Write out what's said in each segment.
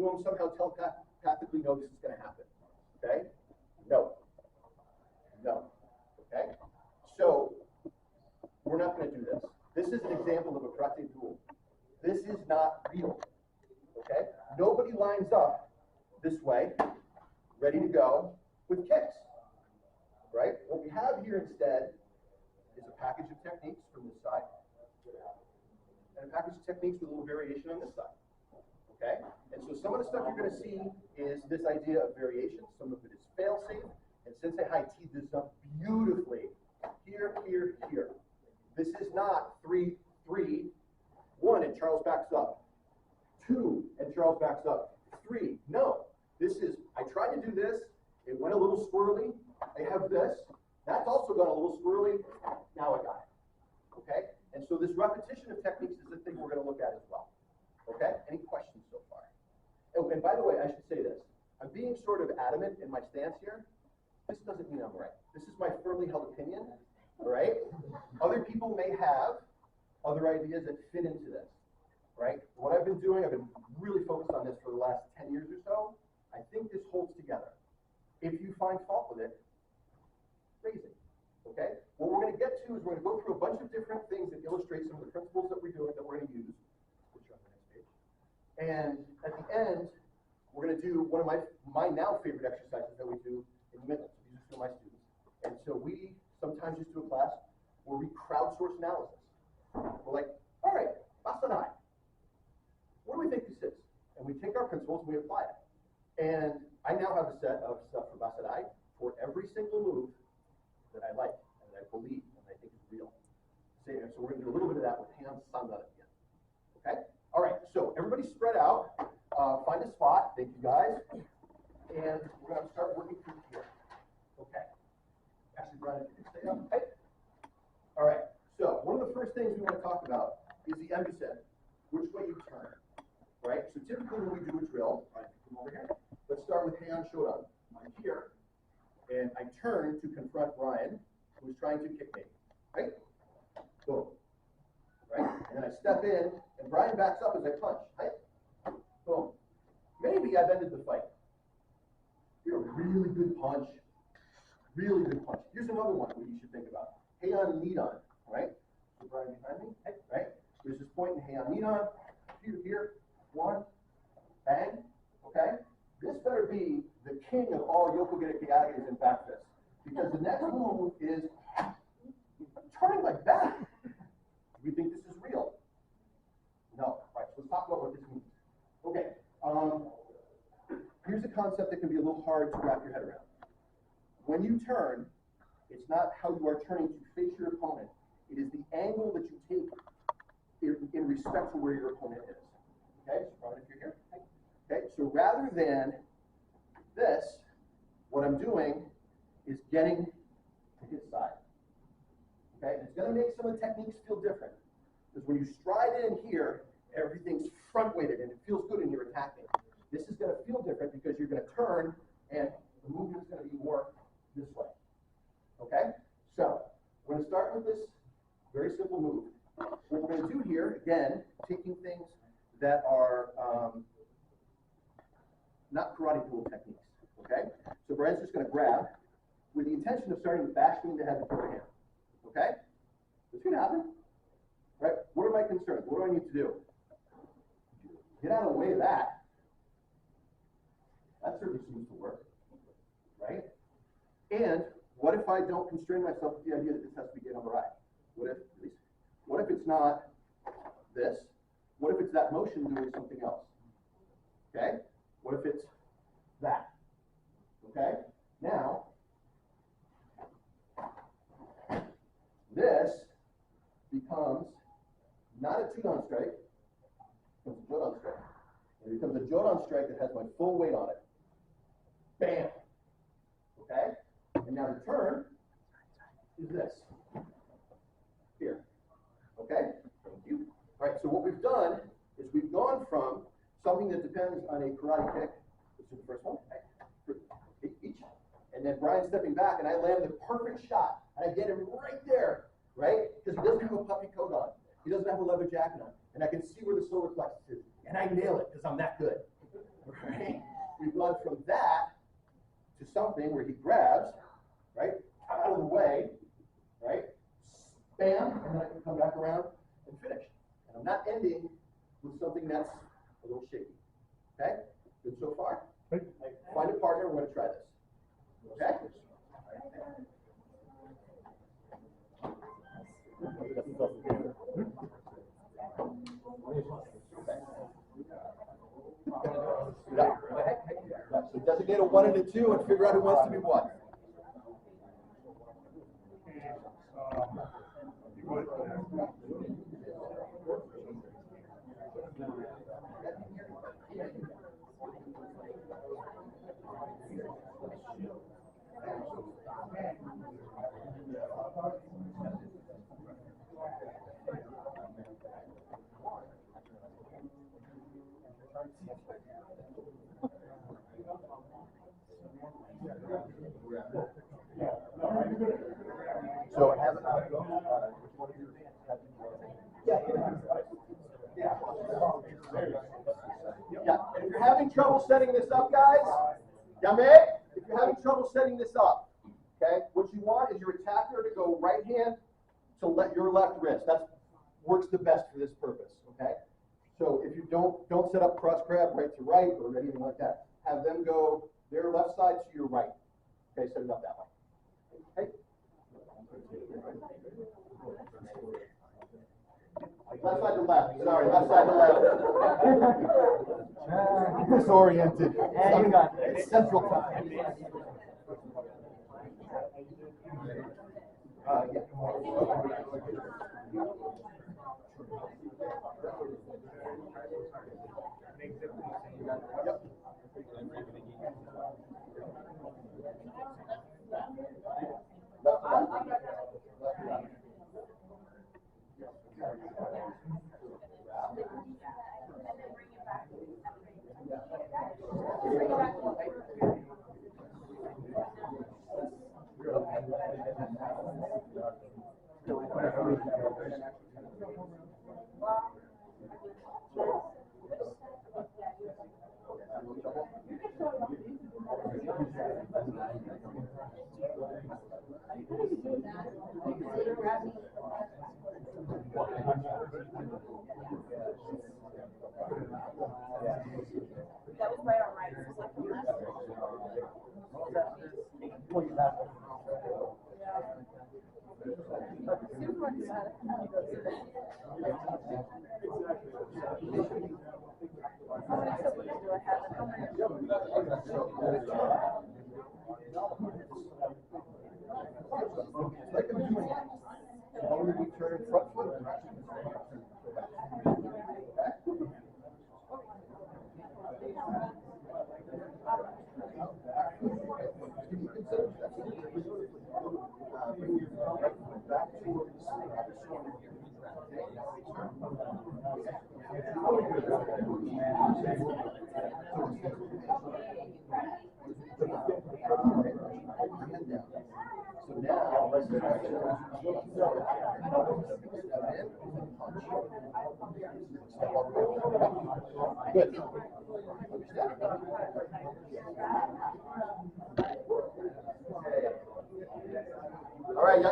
boom, somehow telepathically know this is going to happen. Okay? No. No. Okay? So, we're not going to do this. This is an example of a karate duel. This is not real. Okay? Nobody lines up this way, ready to go, with kicks. Right? What we have here instead is a package of techniques from this side, and a package of techniques with a little variation on this side. Okay? And so some of the stuff you're going to see is this idea of variation. Some of it is fail-safe. And Sensei Hai teed this up beautifully. Here, here, here. This is not 3, 3, 1, and Charles backs up. 2, and Charles backs up. 3. No. This is, I tried to do this. It went a little squirrely. I have this. That's also gone a little squirrely. Now I got it. Okay? And so this repetition of techniques is the thing we're going to look at as well. Okay? Any questions so far? Oh, and by the way, I should say this. I'm being sort of adamant in my stance here. This doesn't mean I'm right. This is my firmly held opinion. All right? Other people may have other ideas that fit into this. Right? What I've been doing, I've been really focused on this for the last 10 years or so. I think this holds together. If you find fault with it, raise it. Okay? What we're going to get to is we're going to go through a bunch of different things that illustrate some of the principles that we're doing that we're going to use, which are on the next page. And at the end, we're going to do one of my now favorite exercises that we do in the middle. So these are some of my students. And so we sometimes just do a class where we crowdsource analysis. We're like, all right, Basadai, what do we think this is? And we take our principles and we apply it. And I now have a set of stuff for Basadai for every single move that I like and that I believe and I think is real. So we're going to do a little bit of that with hand sanda at the end. Okay? All right, so everybody spread out. Find a spot. Thank you, guys. And we're going to start working through here. Okay. Actually, Brian, if you can stay up. Okay. All right. So one of the first things we want to talk about is the emphasis, which way you turn. Right? So typically when we do a drill, all right, come over here. Let's start with Heian Shodan. I'm here, and I turn to confront Brian, who's trying to kick me. Right? Boom. Right? And then I step in, and Brian backs up as I punch. Right? Boom. Maybe I've ended the fight. You're a really good punch. Really good punch. Here's another one that you should think about. Heian Nidan. Right? So Brian behind me. Right? There's this point in Heian Nidan. Here. 1. Bang. Okay? This better be the king of all Yokogene Kyages and back fists. Because the next move is turning my back. Do we think this is real? No. All right, so let's talk about what this means. Okay. Here's a concept that can be a little hard to wrap your head around. When you turn, it's not how you are turning to face your opponent. It is the angle that you take in respect to where your opponent is. Okay, so Brian, if you're here. Okay, so rather than this, what I'm doing is getting to his side. Okay, and it's going to make some of the techniques feel different. Because when you stride in here, everything's front-weighted and it feels good and you're attacking. This is going to feel different because you're going to turn and the movement's going to be more this way. Okay, so we're going to start with this very simple move. What we're going to do here, again, taking things that are not karate duel techniques, okay? So Brian's just going to grab with the intention of starting to bash me in the head with the other hand, okay? What's going to happen? Right? What are my concerns? What do I need to do? Get out of the way of that. That certainly seems to work, right? And what if I don't constrain myself with the idea that this has to be get on the right? What if it's not this? What if it's that motion doing something else? Okay? What if it's that? Okay? Now, this becomes not a two-down strike, it becomes a jodan strike. It becomes a jodan strike that has my full weight on it. Bam! Okay? And now the turn is this. Here. Okay? Thank you. All right, so what we've done is we've gone from something that depends on a karate kick, this is the first one, each, and then Brian stepping back, and I land the perfect shot, and I get him right there, right? Because he doesn't have a puffy coat on, he doesn't have a leather jacket on, and I can see where the solar plexus is, and I nail it because I'm that good, gone from that to something where he grabs, right, out of the way, right, bam, and then I can come back around and finish. And I'm not ending with something that's a little shaky. Okay? Good so far? Find a partner, we're going to try this. Okay? So designate a 1 and a 2 and figure out who wants to be what. So have it. Yeah, and if you're having trouble setting this up, guys, if you're having trouble setting this up, okay, what you want is your attacker to go right hand to your left wrist. That works the best for this purpose, okay? So if you don't set up cross grab right to right or anything like that. Have them go their left side to your right. Okay, set it up that way. Okay? Left side to left. Sorry, left side to left. Disoriented. It's central time. Yeah. Yep. Left to left. That was right on right. So now, let's good. All right, yeah.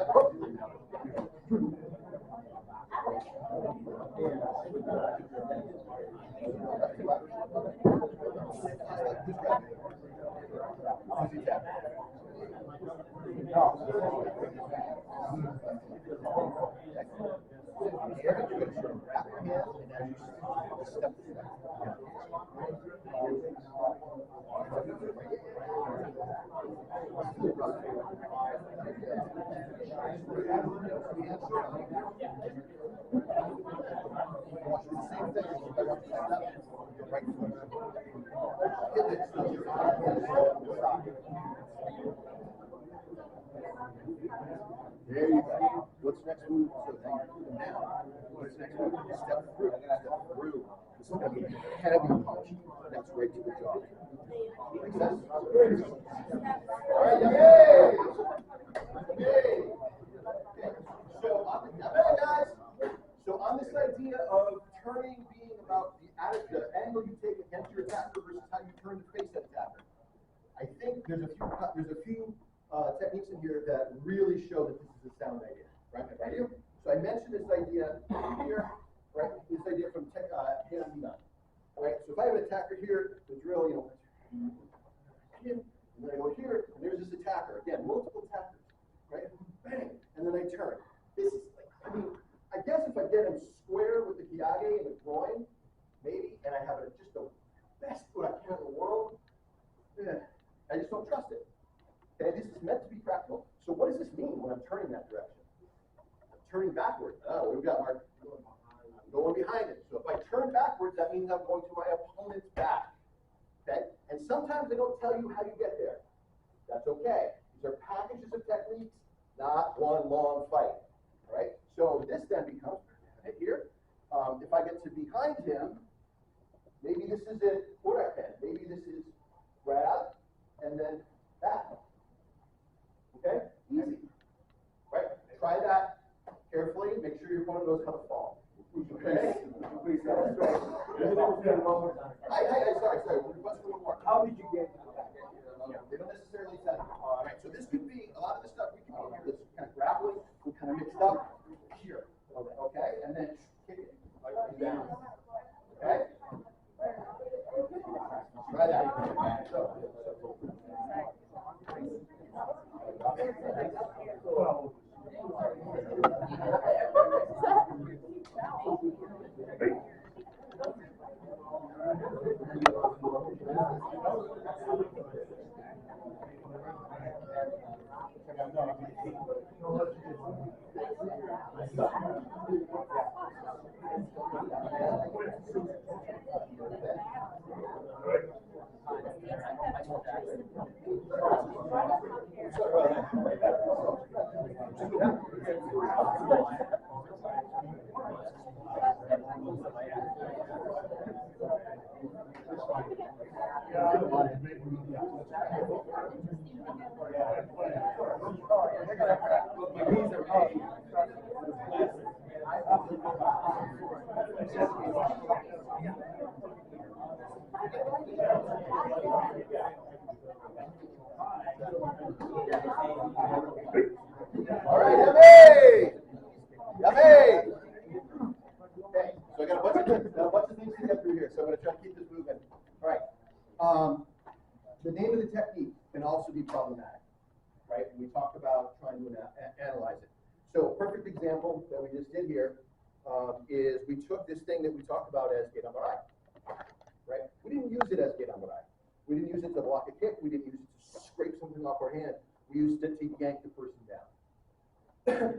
There you go. What's next move? So now you're doing now. What's next move? Step through. This is going to be a heavy punch. That's right to the jaw. Make sense? All right, yay! Yay! So on this idea of turning being about the angle you take against your attacker versus how you turn to face that attacker. there's a few techniques in here that really show that this is a sound idea, right? So I mentioned this idea here, right? This idea from Kata, right? So if I have an attacker here, the drill, and then I go here, and there's this attacker. Again, multiple attackers, right? Bang, and then I turn. This is like, I guess if I get him square with the Kiyage and the groin, maybe, and I have just the best foot I can in the world, I just don't trust it. Okay, this is meant to be practical. So what does this mean when I'm turning that direction? I'm turning backwards. Oh, we've got Mark. I'm going behind it. So if I turn backwards, that means I'm going to my opponent's back. Okay? And sometimes they don't tell you how you get there. That's okay. These are packages of techniques, not one long fight. Right? So this then becomes right here. If I get to behind him, maybe this isn't Uraken. Maybe this is grab and then back. Okay? Easy. Right? Try that carefully. Make sure your opponent knows how to fall. Okay? Please, sorry. Sorry. One more. How did you get They don't necessarily tell you. All right. So this could be a lot of the stuff we can do here. This kind of grappling, we kind of mixed up here. Okay? And then kick it like down. Okay? Try that. So, all right, yummy! Yummy! Okay, so I got a bunch of things to get through here, so I'm going to try to keep this moving. All right. The name of the technique can also be problematic, right? We talked about trying to analyze it. So a perfect example that we just did here is we took this thing that we talked about as Gate Ambarai, right? We didn't use it as Gate Ambarai. We didn't use it to block a kick. We didn't use it to scrape something off our hand. We used it to yank the person down.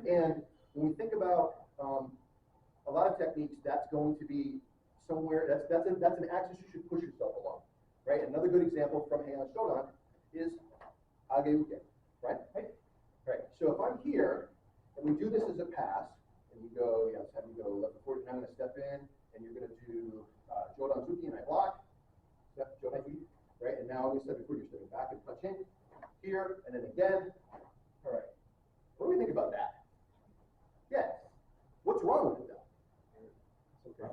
And when we think about a lot of techniques, that's going to be somewhere, that's an axis you should push yourself along, right? Another good example from Heian Shodan is Ageuke, right? Right. So if I'm here, and we do this as a pass, and you go, have you go left forward, and I'm going to step in, and you're going to do Jodan Zuki, and I block, step Jodan Zuki, right? And now I'm going to step forward, you're stepping back and punch in, here, and then again. All right. What do we think about that? Yes. What's wrong with it, though? Okay.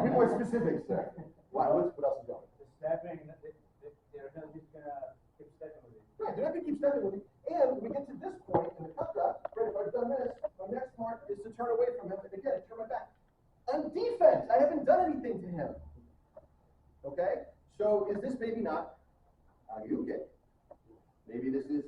Be more specific, sir. What else is going? the stepping? They're not just gonna keep stepping with it. Right, they're not going to keep stepping with me. And we get to this point in the kata, right, if I've done this, my next mark is to turn away from him, and again, turn my back. On defense, I haven't done anything to him. Okay? So is this maybe not Ageuke? Maybe this is